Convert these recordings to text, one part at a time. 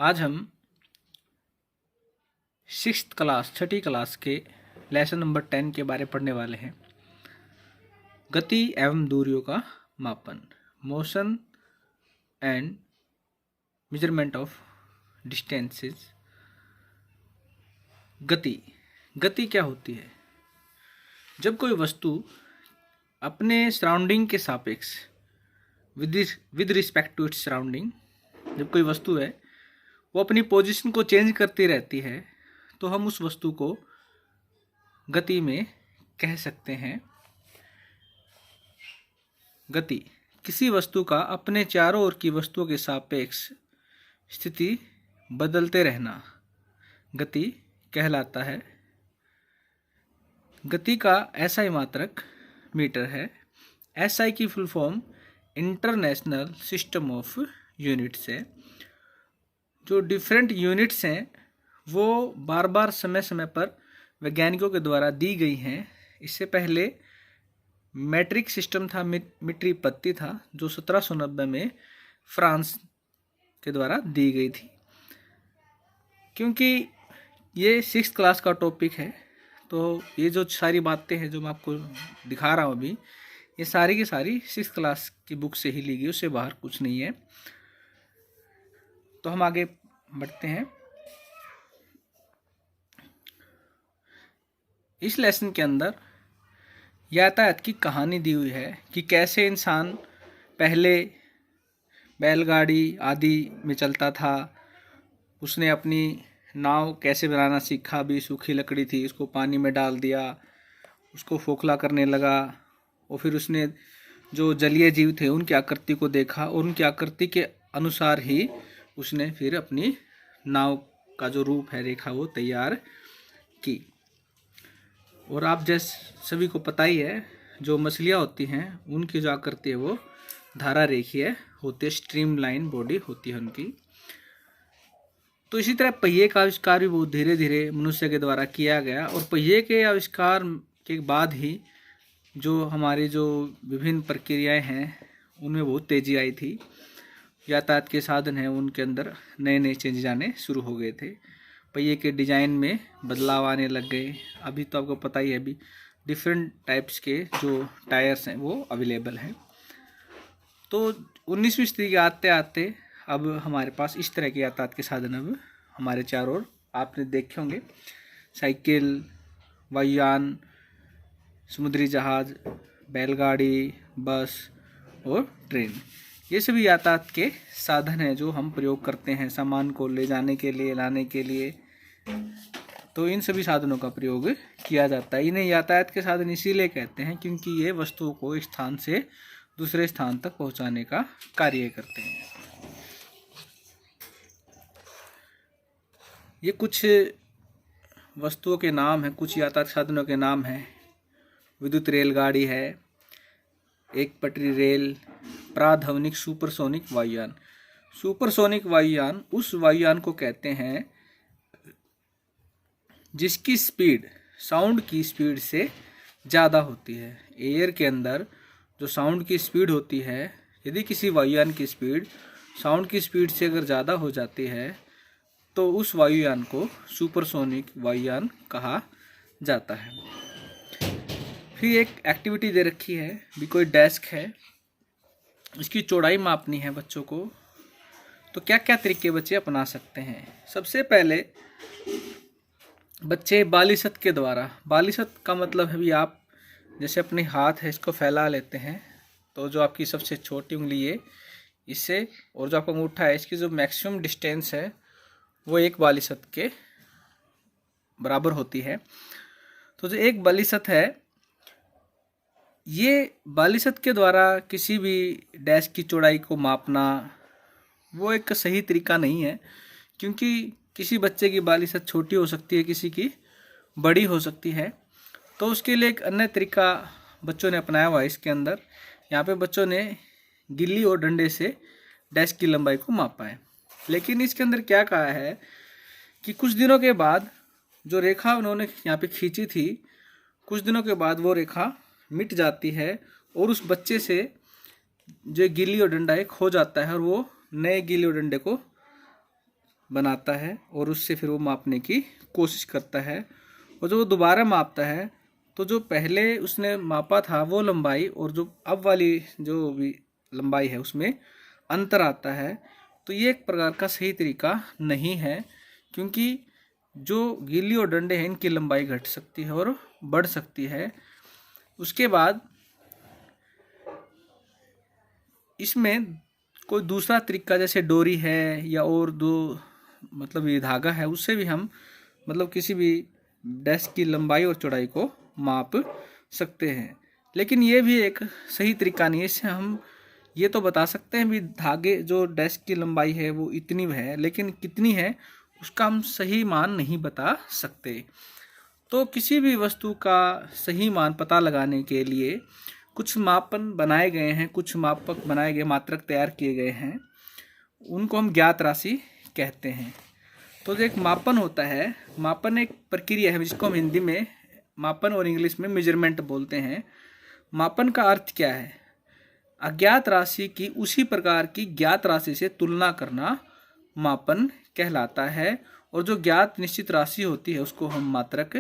आज हम छठी क्लास के लेसन नंबर 10 के बारे में पढ़ने वाले हैं। गति एवं दूरियों का मापन, motion and measurement of distances. गति क्या होती है? जब कोई वस्तु अपने सराउंडिंग के सापेक्ष with respect to its surrounding, जब कोई वस्तु है वो अपनी पोजीशन को चेंज करती रहती है तो हम उस वस्तु को गति में कह सकते हैं। गति किसी वस्तु का अपने चारों ओर की वस्तुओं के सापेक्ष स्थिति बदलते रहना गति कहलाता है। गति का एसआई मात्रक मीटर है। एसआई की full form international system of units है। जो डिफरेंट यूनिट्स हैं वो बार बार समय समय पर वैज्ञानिकों के द्वारा दी गई हैं। इससे पहले मैट्रिक सिस्टम था, मीट्री पत्ती था, जो 1790 में फ्रांस के द्वारा दी गई थी। क्योंकि ये 6th क्लास का टॉपिक है तो ये जो सारी बातें हैं जो मैं आपको दिखा रहा हूँ अभी, ये सारी की सारी 6th क्लास की बुक से ही ली गई, उससे बाहर कुछ नहीं है। तो हम आगे बढ़ते हैं। इस लेसन के अंदर यातायात की कहानी दी हुई है कि कैसे इंसान पहले बैलगाड़ी आदि में चलता था, उसने अपनी नाव कैसे बनाना सीखा। भी सूखी लकड़ी थी, उसको पानी में डाल दिया, उसको खोखला करने लगा, और फिर उसने जो जलीय जीव थे उनकी आकृति को देखा और उनकी आकृति के अनुसार ही उसने फिर अपनी नाव का जो रूप है, रेखा, वो तैयार की। और आप सभी को पता ही है, जो मछलियाँ होती हैं उनकी जो आकृति है वो धारा रेखीय होती है, स्ट्रीमलाइन बॉडी होती है उनकी। तो इसी तरह पहिए का आविष्कार भी बहुत धीरे धीरे मनुष्य के द्वारा किया गया, और पहिए के आविष्कार के बाद ही जो हमारी जो विभिन्न प्रक्रियाएं हैं उनमें बहुत तेजी आई थी। यातायात के साधन हैं उनके अंदर नए नए चेंजेस आने शुरू हो गए थे। पहिए के डिज़ाइन में बदलाव आने लग गए। अभी तो आपको पता ही है, अभी डिफरेंट टाइप्स के जो टायर्स हैं वो अवेलेबल हैं। तो 19वीं सदी के आते आते अब हमारे पास इस तरह के यातायात के साधन अब हमारे चारों ओर आपने देखे होंगे। साइकिल, वायुयान, समुद्री जहाज, बैलगाड़ी, बस और ट्रेन, ये सभी यातायात के साधन हैं जो हम प्रयोग करते हैं सामान को ले जाने के लिए, लाने के लिए। तो इन सभी साधनों का प्रयोग किया जाता है। इन्हें यातायात के साधन इसीलिए कहते हैं क्योंकि ये वस्तुओं को एक स्थान से दूसरे स्थान तक पहुंचाने का कार्य करते हैं। ये कुछ वस्तुओं के नाम हैं, कुछ यातायात साधनों के नाम हैं। विद्युत रेलगाड़ी है, एक पटरी रेल, प्राध्वनिक सुपरसोनिक वायुयान। सुपरसोनिक वायुयान उस वायुयान को कहते हैं जिसकी स्पीड साउंड की स्पीड से ज़्यादा होती है। एयर के अंदर जो साउंड की स्पीड होती है, यदि किसी वायुयान की स्पीड साउंड की स्पीड से अगर ज़्यादा हो जाती है तो उस वायुयान को सुपरसोनिक वायुयान कहा जाता है। फिर एक एक्टिविटी दे रखी है, भी कोई डेस्क है, इसकी चौड़ाई मापनी है बच्चों को। तो क्या क्या तरीके बच्चे अपना सकते हैं? सबसे पहले बच्चे बालिशत के द्वारा, बालिशत का मतलब है भी आप जैसे अपने हाथ है इसको फैला लेते हैं, तो जो आपकी सबसे छोटी उंगली है इससे और जो आपका अंगूठा है इसकी जो मैक्सिमम डिस्टेंस है वो एक बालिशत के बराबर होती है। तो जो एक बालिशत है, ये बालिशत के द्वारा किसी भी डेस्क की चौड़ाई को मापना वो एक सही तरीका नहीं है, क्योंकि किसी बच्चे की बालिशत छोटी हो सकती है, किसी की बड़ी हो सकती है। तो उसके लिए एक अन्य तरीका बच्चों ने अपनाया हुआ है इसके अंदर। यहाँ पे बच्चों ने गिल्ली और डंडे से डेस्क की लंबाई को मापा है। लेकिन इसके अंदर क्या कहा है कि कुछ दिनों के बाद जो रेखा उन्होंने यहाँ पे खींची थी, कुछ दिनों के बाद वो रेखा मिट जाती है और उस बच्चे से जो गिल्ली और डंडा है खो जाता है, और वो नए गिल्ली और डंडे को बनाता है और उससे फिर वो मापने की कोशिश करता है। और जब वो दोबारा मापता है तो जो पहले उसने मापा था वो लंबाई और जो अब वाली जो भी लंबाई है उसमें अंतर आता है। तो ये एक प्रकार का सही तरीका नहीं है, क्योंकि जो गिल्ली और डंडे हैं इनकी लंबाई घट सकती है और बढ़ सकती है। उसके बाद इसमें कोई दूसरा तरीका जैसे डोरी है या और दो मतलब ये धागा है, उससे भी हम मतलब किसी भी डेस्क की लंबाई और चौड़ाई को माप सकते हैं। लेकिन ये भी एक सही तरीका नहीं है। इससे हम ये तो बता सकते हैं भी धागे जो डेस्क की लंबाई है वो इतनी है, लेकिन कितनी है उसका हम सही मान नहीं बता सकते। तो किसी भी वस्तु का सही मान पता लगाने के लिए कुछ मापन बनाए गए हैं, कुछ मापक बनाए गए, मात्रक तैयार किए गए हैं, उनको हम ज्ञात राशि कहते हैं। तो जो एक मापन होता है, मापन एक प्रक्रिया है जिसको हम हिंदी में मापन और इंग्लिश में मेजरमेंट बोलते हैं। मापन का अर्थ क्या है? अज्ञात राशि की उसी प्रकार की ज्ञात राशि से तुलना करना मापन कहलाता है। और जो ज्ञात निश्चित राशि होती है उसको हम मात्रक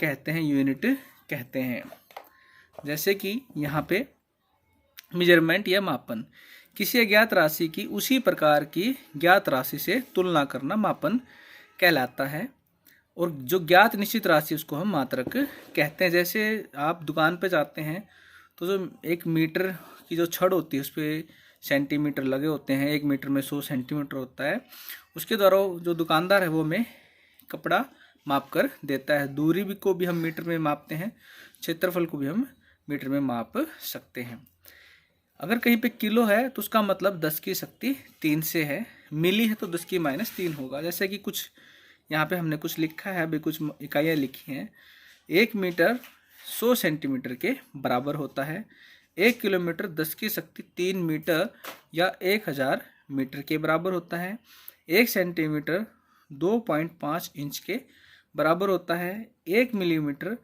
कहते हैं, यूनिट कहते हैं। जैसे कि यहाँ पे मेजरमेंट या मापन, किसी अज्ञात राशि की उसी प्रकार की ज्ञात राशि से तुलना करना मापन कहलाता है। और जो ज्ञात निश्चित राशि उसको हम मात्रक कहते हैं। जैसे आप दुकान पे जाते हैं तो जो 1 मीटर की जो छड़ होती है उस पर सेंटीमीटर लगे होते हैं। 1 मीटर में 100 सेंटीमीटर होता है। उसके द्वारा जो दुकानदार है वो हमें कपड़ा माप कर देता है। दूरी भी को भी हम मीटर में मापते हैं, क्षेत्रफल को भी हम मीटर में माप सकते हैं। अगर कहीं पे किलो है तो उसका मतलब 10 की शक्ति 3 से है। मिली है तो 10 की -3 होगा। जैसे कि कुछ यहाँ पे हमने कुछ लिखा है, अभी कुछ इकाइयाँ लिखी हैं। 1 मीटर 100 सेंटीमीटर के बराबर होता है। 1 किलोमीटर 10 की शक्ति 3 मीटर या 1000 मीटर के बराबर होता है। 1 सेंटीमीटर 2.5 इंच के बराबर होता है। 1 मिलीमीटर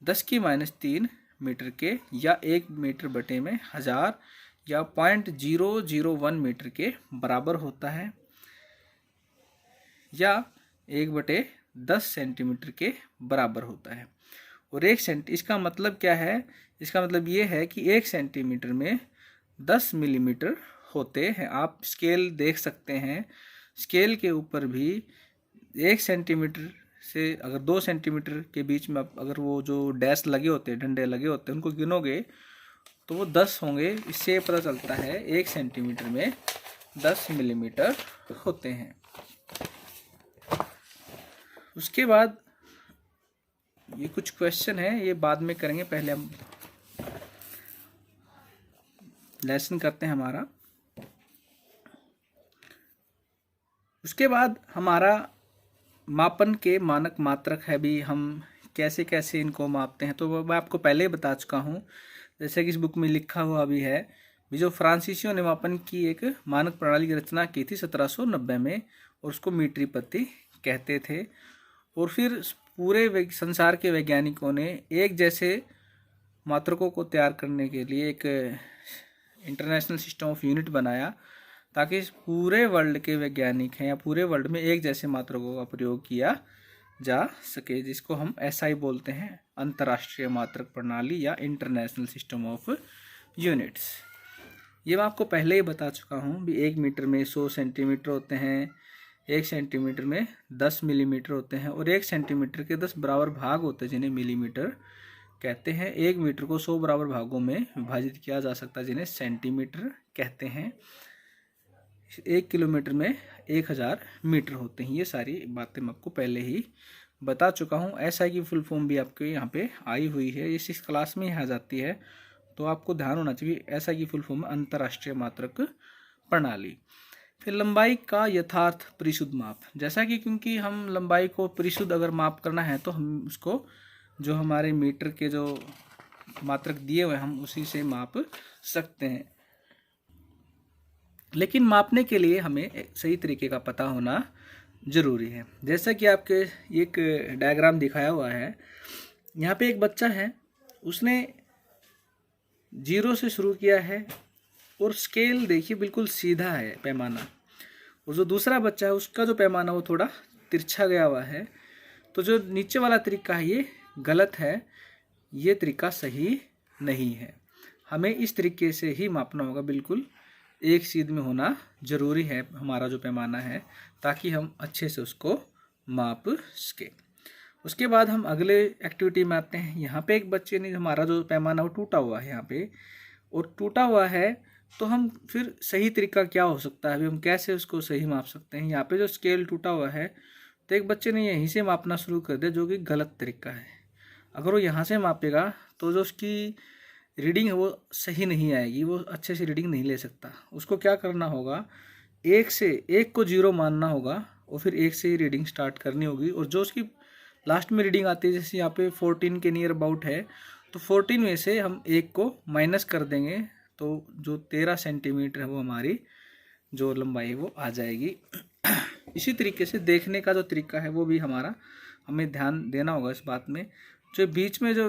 10 की -3 मीटर के या 1 मीटर बटे में 1000 या 0.001 मीटर के बराबर होता है, या 1/10 सेंटीमीटर के बराबर होता है। और इसका मतलब क्या है? इसका मतलब ये है कि 1 सेंटीमीटर में 10 मिलीमीटर होते हैं। आप स्केल देख सकते हैं, स्केल के ऊपर भी 1 सेंटीमीटर से अगर 2 सेंटीमीटर के बीच में अगर वो जो डैश लगे होते हैं, डंडे लगे होते हैं, उनको गिनोगे तो वो 10 होंगे। इससे पता चलता है 1 सेंटीमीटर में 10 मिलीमीटर होते हैं। उसके बाद ये कुछ क्वेश्चन है, ये बाद में करेंगे, पहले हम लेसन करते हैं हमारा। उसके बाद हमारा मापन के मानक मात्रक है भी, हम कैसे कैसे इनको मापते हैं तो वो मैं आपको पहले ही बता चुका हूँ। जैसे कि इस बुक में लिखा हुआ भी है भी, जो फ्रांसीसियों ने मापन की एक मानक प्रणाली की रचना की थी 1790 में, और उसको मीट्री पत्ती कहते थे। और फिर पूरे संसार के वैज्ञानिकों ने एक जैसे मात्रकों को तैयार करने के लिए एक इंटरनेशनल सिस्टम ऑफ यूनिट बनाया, ताकि पूरे वर्ल्ड के वैज्ञानिक हैं या पूरे वर्ल्ड में एक जैसे मात्रकों का प्रयोग किया जा सके, जिसको हम SI बोलते हैं, अंतर्राष्ट्रीय मात्रक प्रणाली या इंटरनेशनल सिस्टम ऑफ यूनिट्स। ये मैं आपको पहले ही बता चुका हूँ भी 1 मीटर में 100 सेंटीमीटर होते हैं, 1 सेंटीमीटर में 10 मिलीमीटर होते हैं, और 1 सेंटीमीटर के 10 बराबर भाग होते हैं जिन्हें मिलीमीटर कहते हैं। 1 मीटर को 100 बराबर भागों में विभाजित किया जा सकता है जिन्हें सेंटीमीटर कहते हैं। 1 किलोमीटर में 1000 मीटर होते हैं। ये सारी बातें मैं आपको पहले ही बता चुका हूँ। SI की फुल फॉर्म भी आपके यहाँ पे आई हुई है, ये 6th क्लास में ही आ जाती है, तो आपको ध्यान होना चाहिए। SI की फुल फॉर्म अंतर्राष्ट्रीय मात्रक प्रणाली। फिर लंबाई का यथार्थ परिशुद्ध माप, जैसा कि क्योंकि हम लंबाई को परिशुद्ध अगर माप करना है तो हम उसको जो हमारे मीटर के जो मात्रक दिए हुए हम उसी से माप सकते हैं। लेकिन मापने के लिए हमें एक सही तरीके का पता होना जरूरी है। जैसा कि आपके एक डायग्राम दिखाया हुआ है, यहाँ पे एक बच्चा है, उसने 0 से शुरू किया है और स्केल देखिए बिल्कुल सीधा है पैमाना, और जो दूसरा बच्चा है उसका जो पैमाना वो थोड़ा तिरछा गया हुआ है। तो जो नीचे वाला तरीका है ये गलत है, ये तरीका सही नहीं है। हमें इस तरीके से ही मापना होगा, बिल्कुल एक सीध में होना ज़रूरी है हमारा जो पैमाना है, ताकि हम अच्छे से उसको माप सकें। उसके बाद हम अगले एक्टिविटी में आते हैं। यहाँ पे एक बच्चे ने हमारा जो पैमाना वो टूटा हुआ है यहाँ पे, और टूटा हुआ है तो हम फिर सही तरीका क्या हो सकता है, अभी हम कैसे उसको सही माप सकते हैं। यहाँ पे जो स्केल टूटा हुआ है तो एक बच्चे ने यहीं से मापना शुरू कर दिया, जो कि गलत तरीका है। अगर वो यहाँ से मापेगा तो जो उसकी रीडिंग है वो सही नहीं आएगी, वो अच्छे से रीडिंग नहीं ले सकता। उसको क्या करना होगा, एक को 0 मानना होगा और फिर 1 से ही रीडिंग स्टार्ट करनी होगी। और जो उसकी लास्ट में रीडिंग आती है, जैसे यहाँ पे 14 के नियर अबाउट है, तो 14 में से हम 1 को माइनस कर देंगे, तो जो 13 सेंटीमीटर है वो हमारी जो लंबाई है वो आ जाएगी। इसी तरीके से देखने का जो तरीका है वो भी हमें ध्यान देना होगा इस बात में। जो बीच में जो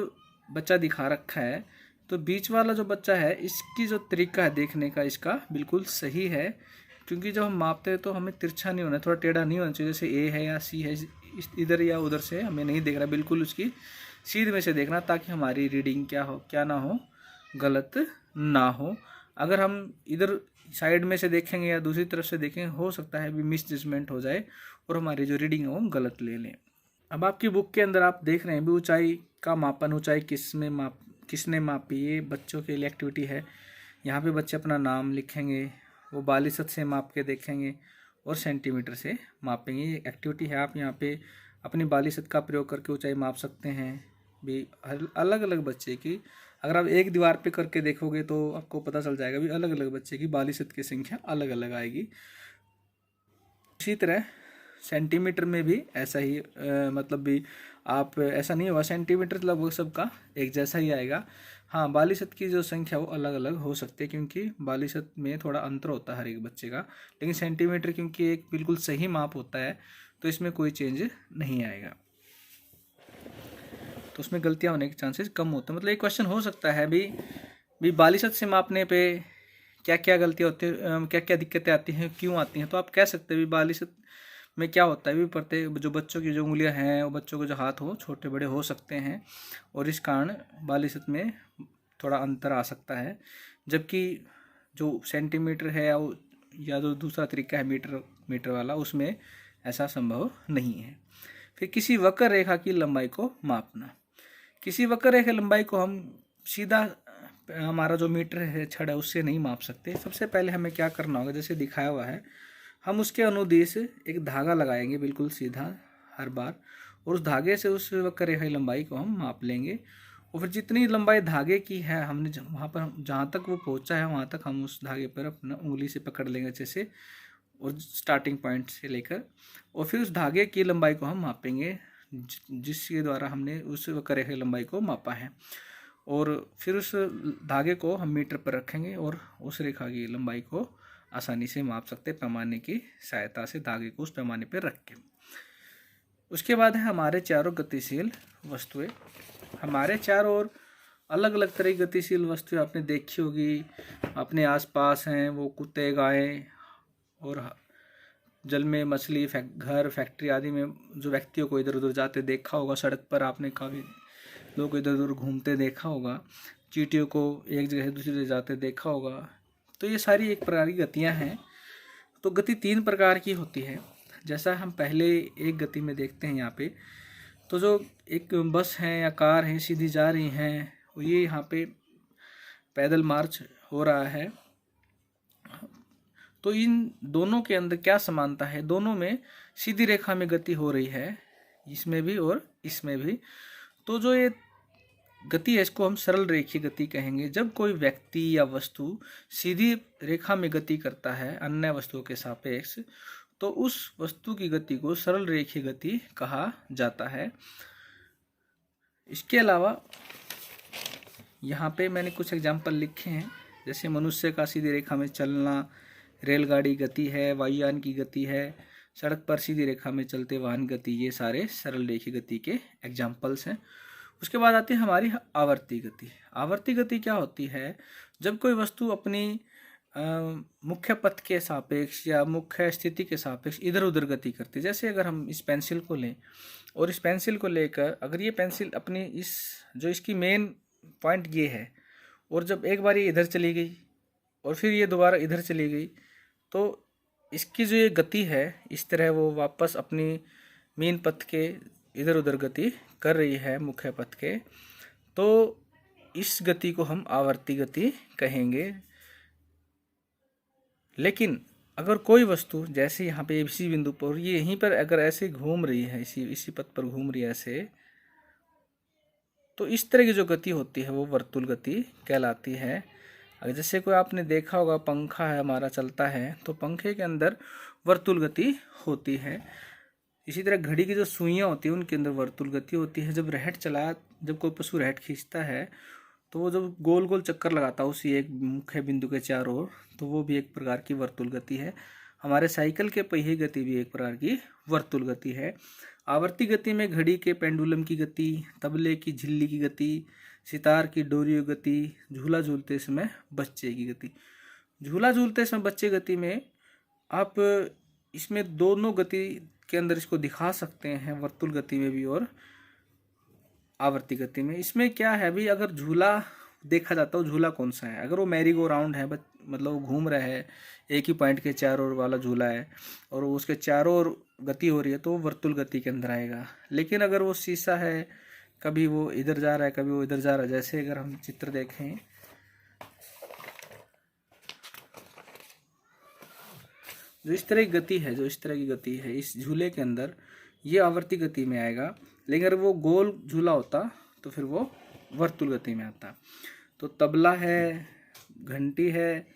बच्चा दिखा रखा है, तो बीच वाला जो बच्चा है इसकी जो तरीका है देखने का इसका बिल्कुल सही है, क्योंकि जब हम मापते हैं तो हमें तिरछा नहीं होना, थोड़ा टेढ़ा नहीं होना चाहिए। जैसे ए है या सी है, इधर या उधर से हमें नहीं देखना, बिल्कुल उसकी सीध में से देखना, ताकि हमारी रीडिंग क्या ना हो, गलत ना हो। अगर हम इधर साइड में से देखेंगे या दूसरी तरफ से देखेंगे, हो सकता है भी मिस जजमेंट हो जाए और हमारी जो रीडिंग है वो गलत ले लें। अब आपकी बुक के अंदर आप देख रहे हैं भी ऊंचाई का मापन, ऊंचाई किसने मापी, ये बच्चों के लिए एक्टिविटी है। यहाँ पे बच्चे अपना नाम लिखेंगे, वो बालिशत से माप के देखेंगे और सेंटीमीटर से मापेंगे। ये एक्टिविटी है, आप यहाँ पे अपनी बालिशत का प्रयोग करके ऊंचाई माप सकते हैं भी। अलग अलग बच्चे की अगर आप एक दीवार पे करके देखोगे तो आपको पता चल जाएगा भी अलग अलग बच्चे की बालिशत की संख्या अलग अलग आएगी। इसी तरह सेंटीमीटर में भी ऐसा ही मतलब भी आप ऐसा नहीं होगा सेंटीमीटर लगभग सबका एक जैसा ही आएगा। हाँ, बालिशत की जो संख्या वो अलग अलग हो सकती है, क्योंकि बालिशत में थोड़ा अंतर होता है हर एक बच्चे का। लेकिन सेंटीमीटर क्योंकि एक बिल्कुल सही माप होता है तो इसमें कोई चेंज नहीं आएगा, तो उसमें गलतियाँ होने के चांसेस कम होते हैं। मतलब एक क्वेश्चन हो सकता है भी बालिशत से मापने पे क्या क्या गलतियाँ होती हैं, क्या क्या दिक्कतें आती हैं, क्यों आती हैं। तो आप कह सकते हैं भी बालिशत में क्या होता है भी प्रत्येक जो बच्चों की जो उंगलियां हैं, वो बच्चों के जो हाथ हो छोटे बड़े हो सकते हैं, और इस कारण बालिशत में थोड़ा अंतर आ सकता है। जबकि जो सेंटीमीटर है या जो दूसरा तरीका है मीटर वाला, उसमें ऐसा संभव नहीं है। फिर किसी वक्र रेखा की लंबाई को मापना। किसी वक्र रेखा लंबाई को हम सीधा हमारा जो मीटर है छड़ है उससे नहीं माप सकते। सबसे पहले हमें क्या करना होगा, जैसे दिखाया हुआ है, हम उसके अनुदेश एक धागा लगाएंगे बिल्कुल सीधा हर बार, और उस धागे से उस वक्र रेखा की लंबाई को हम माप लेंगे। और फिर जितनी लंबाई धागे की है, हमने वहाँ पर जहाँ तक वो पहुँचा है वहाँ तक हम उस धागे पर अपना उंगली से पकड़ लेंगे अच्छे से, और स्टार्टिंग पॉइंट से लेकर, और फिर उस धागे की लंबाई को हम मापेंगे जिसके द्वारा हमने उस वक्र रेखा की लंबाई को मापा है। और फिर उस धागे को हम मीटर पर रखेंगे और उस रेखा की लंबाई को आसानी से माप सकते हैं पैमाने की सहायता से, धागे को उस पैमाने पर रख के। उसके बाद है हमारे चारों गतिशील वस्तुएं। हमारे चारों ओर अलग अलग तरह की गतिशील वस्तुएं आपने देखी होगी, अपने आसपास हैं, वो कुत्ते, गायें, और जल में मछली, घर, फैक्ट्री आदि में जो व्यक्तियों को इधर उधर जाते देखा होगा। सड़क पर आपने काफ़ी लोग इधर उधर घूमते देखा होगा। चींटियों को एक जगह से दूसरी जगह जाते देखा होगा। तो ये सारी एक प्रकार की गतियाँ हैं। तो गति 3 प्रकार की होती है, जैसा हम पहले एक गति में देखते हैं यहाँ पे। तो जो एक बस है या कार है सीधी जा रही हैं, ये यहाँ पे पैदल मार्च हो रहा है। तो इन दोनों के अंदर क्या समानता है, दोनों में सीधी रेखा में गति हो रही है, इसमें भी और इसमें भी। तो जो ये गति है इसको हम सरल रेखीय गति कहेंगे। जब कोई व्यक्ति या वस्तु सीधी रेखा में गति करता है अन्य वस्तुओं के सापेक्ष, तो उस वस्तु की गति को सरल रेखीय गति कहा जाता है। इसके अलावा यहाँ पे मैंने कुछ एग्जाम्पल लिखे हैं, जैसे मनुष्य का सीधी रेखा में चलना, रेलगाड़ी गति है, वायुयान की गति है, सड़क पर सीधी रेखा में चलते वाहन गति, ये सारे सरल रेखीय गति के एग्जाम्पल्स हैं। उसके बाद आती है हमारी आवर्ती गति। आवर्ती गति क्या होती है, जब कोई वस्तु अपनी मुख्य पथ के सापेक्ष या मुख्य स्थिति के सापेक्ष इधर उधर गति करती है। जैसे अगर हम इस पेंसिल को लें और इस पेंसिल को लेकर अगर ये पेंसिल अपनी इस जो इसकी मेन पॉइंट ये है और जब एक बार ये इधर चली गई और फिर ये दोबारा इधर चली गई तो इसकी जो ये गति है इस तरह वो वापस अपनी मेन पथ के इधर उधर गति कर रही है मुख्य पथ के, तो इस गति को हम आवर्ती गति कहेंगे। लेकिन अगर कोई वस्तु जैसे यहाँ पे इसी बिंदु पर ये यहीं पर अगर ऐसे घूम रही है, इसी पथ पर घूम रही है ऐसे, तो इस तरह की जो गति होती है वो वर्तुल गति कहलाती है। अगर जैसे कोई आपने देखा होगा पंखा है हमारा चलता है तो पंखे के अंदर वर्तुल गति होती है। इसी तरह घड़ी की जो सुइयाँ होती है उनके अंदर वर्तुल गति होती है। जब कोई पशु रहट खींचता है तो वो जब गोल गोल चक्कर लगाता है उसी एक मुख्य बिंदु के चारों ओर, तो वो भी एक प्रकार की वर्तुल गति है। हमारे साइकिल के पहिए गति भी एक प्रकार की वर्तुल गति है। आवर्ती गति में घड़ी के पेंडुलम की गति, तबले की झिल्ली की गति, सितार की डोरी की गति, झूला झूलते समय बच्चे की गति। झूला झूलते समय बच्चे गति में आप इसमें दोनों गति के अंदर इसको दिखा सकते हैं, वर्तुल गति में भी और आवर्ती गति में। इसमें क्या है भी, अगर झूला देखा जाता है झूला कौन सा है, अगर वो मैरी गो राउंड है मतलब वो घूम रहा है एक ही पॉइंट के चारों ओर वाला झूला है और उसके चारों ओर गति हो रही है तो वो वर्तुल गति के अंदर आएगा। लेकिन अगर वो शीशा है, कभी वो इधर जा रहा है कभी वो इधर जा रहा है, जैसे अगर हम चित्र देखें जो इस तरह की गति है इस झूले के अंदर ये आवर्ती गति में आएगा। लेकिन अगर वो गोल झूला होता तो फिर वो वर्तुल गति में आता। तो तबला है, घंटी है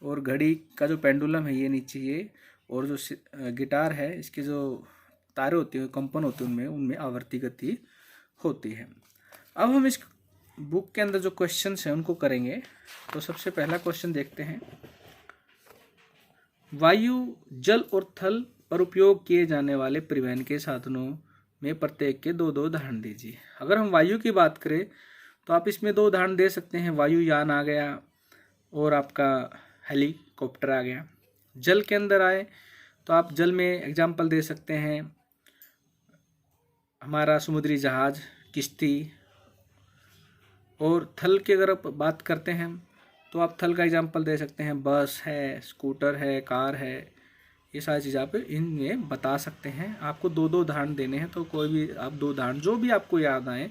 और घड़ी का जो पेंडुलम है ये नीचे ये, और जो गिटार है इसके जो तारे होते हैं कंपन होते हैं उनमें आवर्ती गति होती है। अब हम इस बुक के अंदर जो क्वेश्चंस हैं उनको करेंगे। तो सबसे पहला क्वेश्चन देखते हैं, वायु, जल और थल पर उपयोग किए जाने वाले परिवहन के साधनों में प्रत्येक के दो दो उदाहरण दीजिए। अगर हम वायु की बात करें तो आप इसमें दो उदाहरण दे सकते हैं, वायुयान आ गया और आपका हेलीकॉप्टर आ गया। जल के अंदर आए तो आप जल में एग्जाम्पल दे सकते हैं हमारा समुद्री जहाज, किश्ती। और थल की अगर आप बात करते हैं तो आप थल का एग्जाम्पल दे सकते हैं, बस है, स्कूटर है, कार है, ये सारी चीज़ आप इनमें बता सकते हैं। आपको दो दो उदाहरण देने हैं तो कोई भी आप दो उदाहरण जो भी आपको याद आए,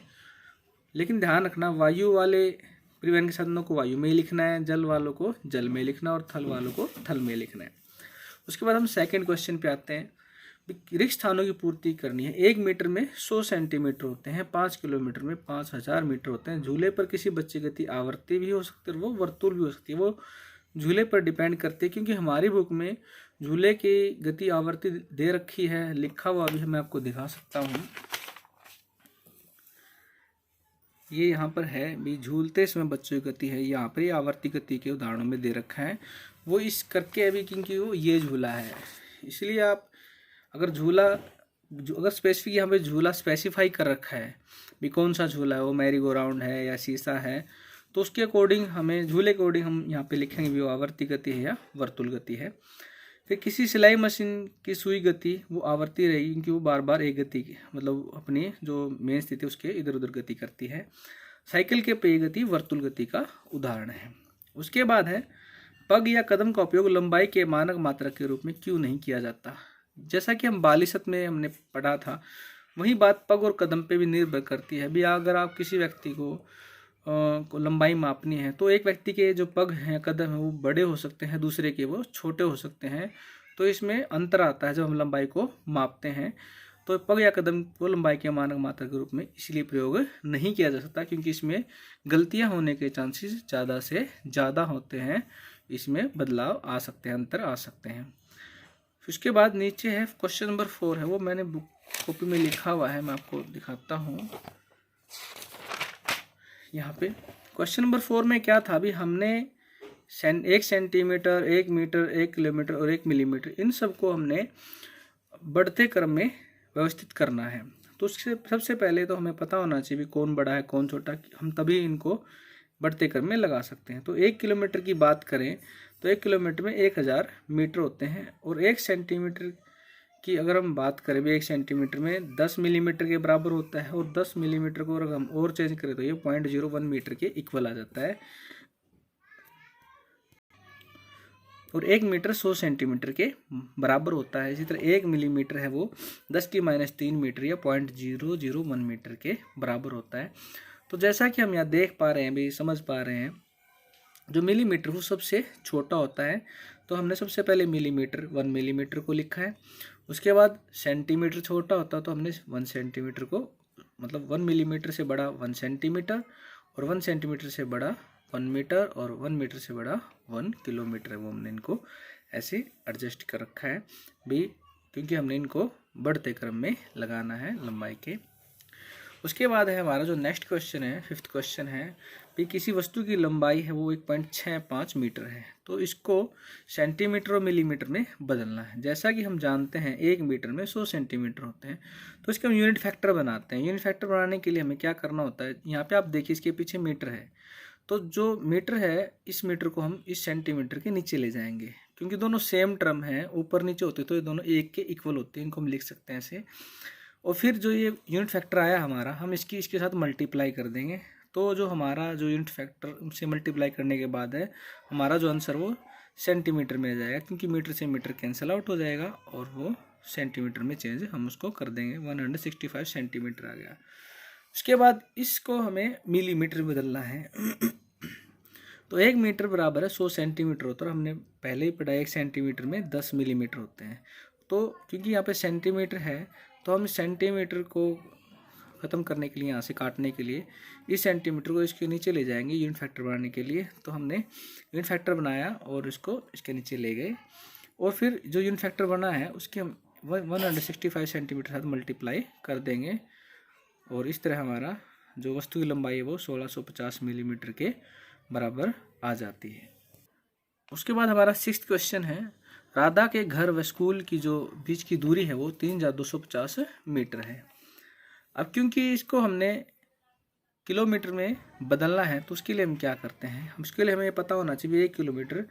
लेकिन ध्यान रखना वायु वाले परिवहन के साधनों को वायु में ही लिखना है, जल वालों को जल में लिखना और थल वालों को थल में लिखना है। उसके बाद हम सेकंड क्वेश्चन पे आते हैं, रिक्त स्थानों की पूर्ति करनी है। 1 मीटर में 100 सेंटीमीटर होते हैं, 5 किलोमीटर में 5000 मीटर होते हैं। झूले पर किसी बच्चे गति आवर्ती भी हो सकती है वो वर्तुल भी हो सकती है, वो झूले पर डिपेंड करती है। क्योंकि हमारी बुक में झूले की गति आवर्ती दे रखी है, लिखा हुआ भी मैं आपको दिखा सकता हूँ। ये यहाँ पर है भी झूलते समय बच्चों की गति है, यहाँ पर ये आवर्ती गति के उदाहरणों में दे रखा है। वो इस करके अभी क्योंकि वो ये झूला है, इसलिए आप अगर अगर स्पेसिफिक यहाँ पे झूला स्पेसिफाई कर रखा है भी कौन सा झूला है, वो मैरी गो राउंड है या शीशा है, तो उसके अकॉर्डिंग हमें झूले के अकॉर्डिंग हम यहाँ पे लिखेंगे भी वो आवर्ती गति है या वर्तुल गति है। फिर किसी सिलाई मशीन की सुई गति वो आवर्ती रहेगी क्योंकि वो बार बार एक गति की मतलब अपनी जो मेन स्थिति उसके इधर उधर गति करती है। साइकिल के पहिए गति वर्तुल गति का उदाहरण है। उसके बाद है पग या कदम का उपयोग लंबाई के मानक मात्रक के रूप में क्यों नहीं किया जाता। जैसा कि हम बालिशत में हमने पढ़ा था वही बात पग और कदम पे भी निर्भर करती है। भी अगर आप किसी व्यक्ति को लंबाई मापनी है तो एक व्यक्ति के जो पग हैं कदम हैं वो बड़े हो सकते हैं, दूसरे के वो छोटे हो सकते हैं, तो इसमें अंतर आता है जब हम लंबाई को मापते हैं। तो पग या कदम को लंबाई के मानक मात्रा के रूप में इसलिए प्रयोग नहीं किया जा सकता क्योंकि इसमें गलतियां होने के चांसेस ज़्यादा से ज़्यादा होते हैं, इसमें बदलाव आ सकते हैं, अंतर आ सकते हैं। उसके बाद नीचे है क्वेश्चन नंबर 4 है, वो मैंने बुक कॉपी में लिखा हुआ है, मैं आपको दिखाता हूँ। यहाँ पे क्वेश्चन नंबर 4 में क्या था, अभी हमने 1 सेंटीमीटर, 1 मीटर, 1 किलोमीटर और 1 मिलीमीटर इन सबको हमने बढ़ते क्रम में व्यवस्थित करना है। तो उससे सबसे पहले तो हमें पता होना चाहिए कौन बड़ा है कौन छोटा, हम तभी इनको बढ़ते क्रम में लगा सकते हैं। तो 1 किलोमीटर की बात करें तो 1 किलोमीटर में 1000 मीटर होते हैं, और 1 सेंटीमीटर की अगर हम बात करें भी 1 सेंटीमीटर में 10 मिलीमीटर के बराबर होता है, और 10 मिलीमीटर को अगर हम और चेंज करें तो ये 0.01 मीटर के इक्वल आ जाता है, और 1 मीटर 100 सेंटीमीटर के बराबर होता है। इसी तरह 1 मिलीमीटर है वो 10⁻³ मीटर या 0.001 मीटर के बराबर होता है। तो जैसा कि हम यहाँ देख पा रहे हैं भी, समझ पा रहे हैं, जो मिलीमीटर वो सबसे छोटा होता है। तो हमने सबसे पहले मिलीमीटर 1 मिलीमीटर को लिखा है, उसके बाद सेंटीमीटर छोटा होता है तो हमने 1 सेंटीमीटर को, मतलब 1 मिलीमीटर से बड़ा 1 सेंटीमीटर, और 1 सेंटीमीटर से बड़ा 1 मीटर, और 1 मीटर से बड़ा 1 किलोमीटर है, वो हमने इनको ऐसे एडजस्ट कर रखा है भी, क्योंकि हमने इनको बढ़ते क्रम में लगाना है लंबाई के। उसके बाद है हमारा जो नेक्स्ट क्वेश्चन है, 5th क्वेश्चन है भी, किसी वस्तु की लंबाई है वो 1.65 मीटर है, तो इसको सेंटीमीटर और मिलीमीटर में बदलना है। जैसा कि हम जानते हैं 1 मीटर में 100 सेंटीमीटर होते हैं, तो इसके हम यूनिट फैक्टर बनाते हैं। यूनिट फैक्टर बनाने के लिए हमें क्या करना होता है, यहाँ पे आप देखिए इसके पीछे मीटर है, तो जो मीटर है इस मीटर को हम इस सेंटीमीटर के नीचे ले जाएंगे, क्योंकि दोनों सेम टर्म है, ऊपर नीचे होते तो ये दोनों 1 के इक्वल होते हैं, इनको हम लिख सकते हैं ऐसे। और फिर जो ये यूनिट फैक्टर आया हमारा, हम इसके साथ मल्टीप्लाई कर देंगे, तो जो हमारा जो यूनिट फैक्टर से मल्टीप्लाई करने के बाद है हमारा जो आंसर वो सेंटीमीटर में आ जाएगा, क्योंकि मीटर से मीटर कैंसिल आउट हो जाएगा और वो सेंटीमीटर में चेंज हम उसको कर देंगे। 165 सेंटीमीटर आ गया। उसके बाद इसको हमें मिलीमीटर में बदलना है। तो 1 मीटर बराबर है 100 सेंटीमीटर होता है, और हमने पहले ही पढ़ा 1 सेंटीमीटर में 10 मिलीमीटर होते हैं। तो क्योंकि यहाँ पे सेंटीमीटर है तो हम सेंटीमीटर को ख़त्म करने के लिए, यहाँ से काटने के लिए, इस सेंटीमीटर को इसके नीचे ले जाएंगे यूनिट फैक्टर बनाने के लिए। तो हमने यूनिट फैक्टर बनाया और इसको इसके नीचे ले गए, और फिर जो यूनिट फैक्टर बना है उसके हम 165 सेंटीमीटर साथ मल्टीप्लाई कर देंगे, और इस तरह हमारा जो वस्तु की लंबाई है वो 1650 मिलीमीटर के बराबर आ जाती है। उसके बाद हमारा 6th क्वेश्चन है, राधा के घर व स्कूल की जो बीच की दूरी है वो 3250 मीटर है। अब क्योंकि इसको हमने किलोमीटर में बदलना है तो उसके लिए हम क्या करते हैं, उसके लिए हमें ये पता होना चाहिए 1 किलोमीटर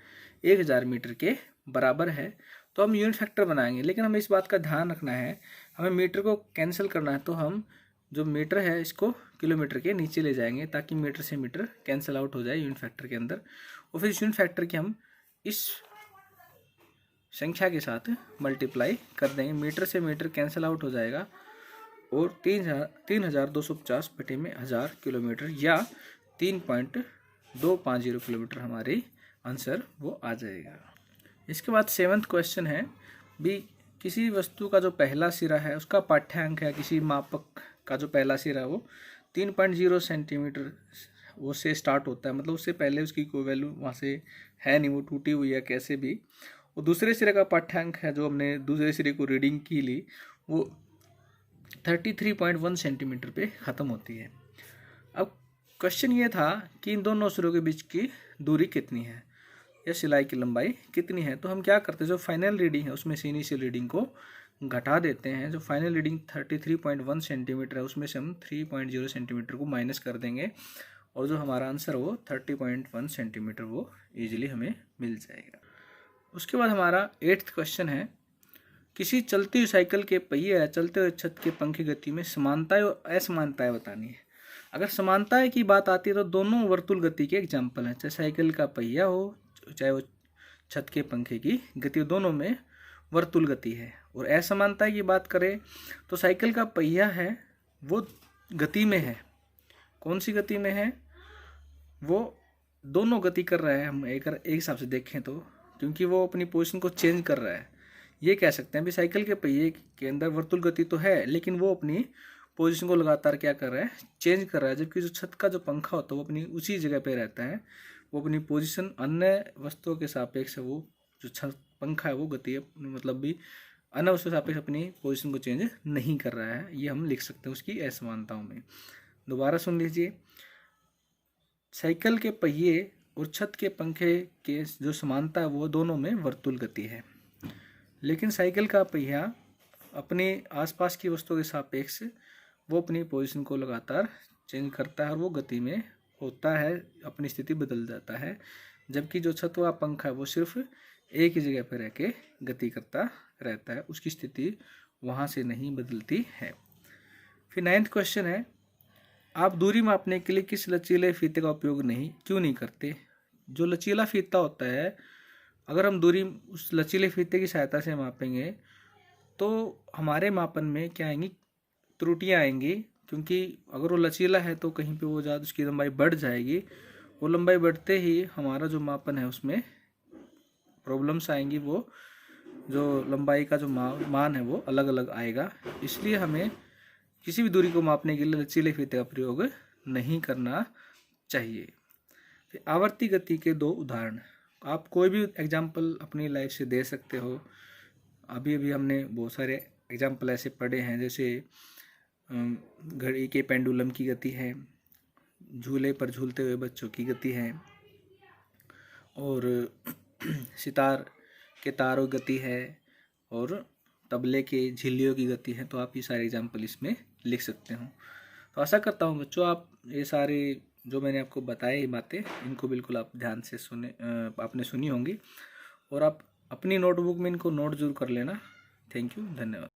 1000 मीटर के बराबर है। तो हम यूनिट फैक्टर बनाएंगे, लेकिन हमें इस बात का ध्यान रखना है, हमें मीटर को कैंसिल करना है, तो हम जो मीटर है इसको किलोमीटर के नीचे ले जाएंगे ताकि मीटर से मीटर कैंसिल आउट हो जाए यूनिट फैक्टर के अंदर। और फिर इस यूनिट फैक्टर की हम इस संख्या के साथ मल्टीप्लाई कर देंगे, मीटर से मीटर कैंसिल आउट हो जाएगा, और 3250 बटे में 1000 किलोमीटर या 3.250 किलोमीटर हमारी आंसर वो आ जाएगा। इसके बाद 7th क्वेश्चन है भी, किसी वस्तु का जो पहला सिरा है उसका पाठ्यांक है, किसी मापक का जो पहला सिरा है वो 3.0 सेंटीमीटर वो से स्टार्ट होता है, मतलब उससे पहले उसकी कोई वैल्यू वहाँ से है नहीं, वो टूटी हुई है कैसे भी। और दूसरे सिरे का पाठ्यांक है, जो हमने दूसरे सिरे को रीडिंग की ली, वो 33.1 सेंटीमीटर पे ख़त्म होती है। अब क्वेश्चन ये था कि इन दोनों सिरों के बीच की दूरी कितनी है या सिलाई की लंबाई कितनी है। तो हम क्या करते हैं, जो फाइनल रीडिंग है उसमें से इनिशियल रीडिंग को घटा देते हैं। जो फाइनल रीडिंग 33.1 सेंटीमीटर है उसमें से हम 3.0 सेंटीमीटर को माइनस कर देंगे, और जो हमारा आंसर वो 30.1 सेंटीमीटर वो ईजिली हमें मिल जाएगा। उसके बाद हमारा 8th क्वेश्चन है, किसी चलती हुई साइकिल के पहिए या चलते हुए छत के पंखे गति में समानताएं और असमानताएं बतानी है। अगर समानताएं की बात आती है तो दोनों वर्तुल गति के एग्जाम्पल हैं, चाहे साइकिल का पहिया हो चाहे वो छत के पंखे की गति, दोनों में वर्तुल गति है। और असमानता की बात करें तो साइकिल का पहिया है वो गति में है, कौन सी गति में है, वो दोनों गति कर रहा है, हम एक हिसाब से देखें तो, क्योंकि वो अपनी पोजीशन को चेंज कर रहा है। ये कह सकते हैं भी साइकिल के पहिए के अंदर वर्तुल गति तो है, लेकिन वो अपनी पोजीशन को लगातार क्या कर रहा है, चेंज कर रहा है। जबकि जो छत का जो पंखा होता है वो अपनी उसी जगह पे रहता है, वो अपनी पोजीशन अन्य वस्तुओं के सापेक्ष वो जो छत पंखा है वो गति है, मतलब भी अन्य वस्तुओं के सापेक्ष अपनी पोजीशन को चेंज नहीं कर रहा है। ये हम लिख सकते हैं उसकी असमानताओं में। दोबारा सुन लीजिए, साइकिल के पहिए और छत के पंखे के जो समानता है वो दोनों में वर्तुल गति है, लेकिन साइकिल का पहिया अपने आसपास की वस्तुओं के सापेक्ष वो अपनी पोजीशन को लगातार चेंज करता है और वो गति में होता है अपनी स्थिति बदल जाता है, जबकि जो छत वाला पंखा है वो सिर्फ एक ही जगह पर रह के गति करता रहता है, उसकी स्थिति वहाँ से नहीं बदलती है। फिर 9th क्वेश्चन है, आप दूरी मापने के लिए किस लचीले फीते का उपयोग क्यों नहीं करते? जो लचीला फीता होता है, अगर हम दूरी उस लचीले फीते की सहायता से मापेंगे तो हमारे मापन में क्या आएंगी, त्रुटियां आएंगी, क्योंकि अगर वो लचीला है तो कहीं पे वो ज़्यादा उसकी लंबाई बढ़ जाएगी, वो लंबाई बढ़ते ही हमारा जो मापन है उसमें प्रॉब्लम्स आएंगी, वो जो लंबाई का जो मान है वो अलग अलग आएगा। इसलिए हमें किसी भी दूरी को मापने के लिए लचीले फीते का प्रयोग नहीं करना चाहिए। फिर आवर्ती गति के 2 उदाहरण, आप कोई भी एग्जाम्पल अपनी लाइफ से दे सकते हो। अभी अभी हमने बहुत सारे एग्जाम्पल ऐसे पढ़े हैं, जैसे घड़ी के पेंडुलम की गति है, झूले पर झूलते हुए बच्चों की गति है, और सितार के तारों की गति है, और तबले के झिल्लियों की गति है। तो आप ये सारे एग्जाम्पल इसमें लिख सकते हो। तो आशा करता हूँ बच्चों, आप ये सारे जो मैंने आपको बताए बातें, इनको बिल्कुल आप ध्यान से आपने सुनी होंगी, और आप अपनी नोटबुक में इनको नोट जरूर कर लेना। थैंक यू, धन्यवाद।